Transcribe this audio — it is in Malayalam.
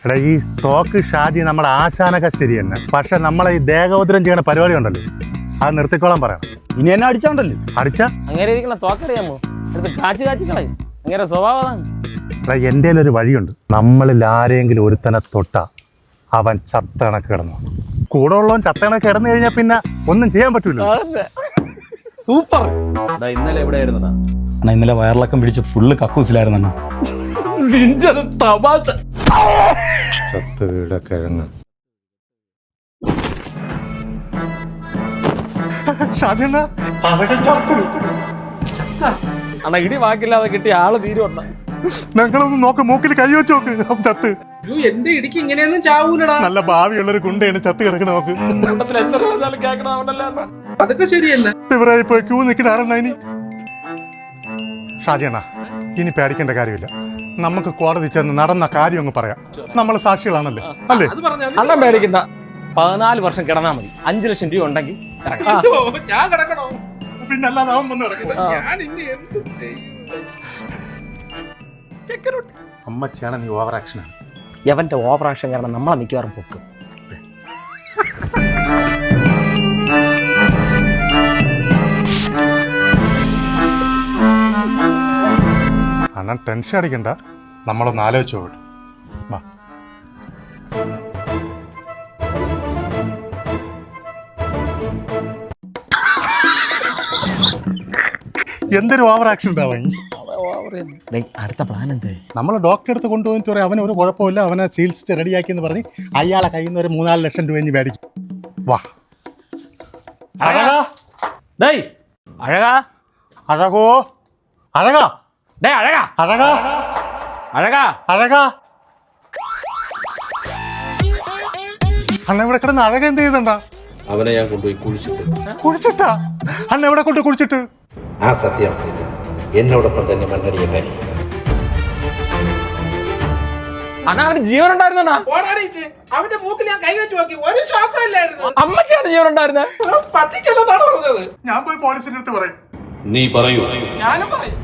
എടാ ഈ തോക്ക് ഷാജി നമ്മുടെ ആശാനൊക്കെ ശരി തന്നെ, പക്ഷെ നമ്മളെ ഈ ദേഹോദരം ചെയ്യണ പരിപാടി ഉണ്ടല്ലോ, അത് നിർത്തിക്കോളാൻ പറയണം. ഇനി എന്നെ അടിച്ചോണ്ടല്ലോ അടിച്ചാ അങ്ങനെ ഇരിക്കണ തോക്കറിയാമോ? അടുത്ത് കാച്ചി കളയും. അങ്ങനെ സ്വഭാവമാണ്. എടാ എൻ്റെ ഒരു വഴിയുണ്ട്. നമ്മളിൽ ആരെങ്കിലും ഒരുത്തനെ തൊട്ട അവൻ ചത്തണക്ക് കിടന്നു. കൂടെ ഉള്ളവൻ ചത്തണക്ക് കിടന്നു കഴിഞ്ഞാൽ പിന്നെ ഒന്നും ചെയ്യാൻ പറ്റൂല. സൂപ്പർ. ഇന്നലെ എവിടെയായിരുന്നടാ? അണ്ണാ ഇന്നലെ വയറിളക്കം പിടിച്ച് ഫുള്ള് കക്കൂസിലായിരുന്നു അണ്ണാ. തമാശ. ചത്തുകിട കിഴങ്ങ്. അണ്ണാ ഇടി വാക്കില്ലാതെ കിട്ടിയ ആള് തീരുവണ്ട. ഞങ്ങളൊന്ന് നോക്ക്, മൂക്കിൽ കൈ വെച്ച് നോക്ക്. അവൻ ചത്ത്. എന്റെ ഇടിക്ക് ഇങ്ങനെയൊന്നും ചാവൂലടാ. നല്ല ഭാവിയുള്ളൊരു കുണ്ടയാണ് ചത്ത് കിടക്കണ നോക്ക്. അതൊക്കെ ശരിയല്ല. ഇവരായി പോയി ക്യൂ നിൽക്കുന്ന ആരെണ്ണ ഇനി? ഷാജിയണ്ണ, ഇനി പേടിക്കേണ്ട കാര്യമില്ല. നമുക്ക് കോടതി ചെന്ന് നടന്ന കാര്യം അങ്ങ് പറയാം. നമ്മൾ സാക്ഷികളാണല്ലേ, അല്ലേ? അണ്ണൻ പേടിക്കണ്ട. 14 വർഷം കിടന്നാ മതി. 5 ലക്ഷം രൂപ ഉണ്ടെങ്കിൽ ഞാൻ കിടക്കണോ? പിന്നല്ലാതെ അവൻ വന്ന് കിടക്കുന്നത്. ഞാൻ ഇനി എന്ത് ചെയ്യും? അമ്മച്ചാണ് നീ ഓവർ ആക്ഷനാണ്. യവന്റെ ഓവർ ആക്ഷൻ കാരണം നമ്മളെ മിക്കവാറും പൊക്കും. അണ്ണൻ ടെൻഷൻ അടിക്കണ്ട, നമ്മളൊന്ന് ആലോചിച്ചു പോകട്ടെ. വാ. എന്തൊരു ഓവർ ആക്ഷൻ ഉണ്ടാവാ. അടുത്ത പ്ലാൻ എന്തേ? നമ്മൾ ഡോക്ടറെ അടുത്ത് കൊണ്ടുപോയിട്ട് പറയാം അവന് ഒരു കുഴപ്പമില്ല, അവനെ ചികിത്സിച്ച് റെഡിയാക്കി എന്ന് പറഞ്ഞ് അയാളെ കയ്യിൽ നിന്ന് ഒരു 3-4 ലക്ഷം രൂപ ഇനി മേടിക്കും. വാ. അഴകാ അഴകാ അഴകോ അഴകാ അഴകാ അഴകാ അഴകാ അഴകാ. അണ്ണ ഇവിടെ കിടന്ന് അഴക എന്ത് ചെയ്തണ്ടാ? അവനെ ഞാൻ കൊണ്ടുപോയി കുഴിച്ചിട്ടാ? അണ്ണ എവിടെ കൊണ്ട് കുഴിച്ചിട്ട്? ആ സത്യം എന്നോടൊപ്പം തന്നെ മണ്ണടിയട്ടെ. അണ്ണാ അവന് ജീവൻ ഉണ്ടായിരുന്നാ? അവന്റെ മൂക്കിൽ ഞാൻ കൈവച്ചു നോക്കി, ഒരു ശ്വാസം ഇല്ലായിരുന്നു. അമ്മച്ചാണ് ജീവൻ ഉണ്ടായിരുന്നെ. പറ്റിക്കല്ലെന്നാണ് പറഞ്ഞത്. ഞാൻ പോയി പോലീസിന്റെ അടുത്ത് പറയും. നീ പറയൂ. ഞാനും പറയും.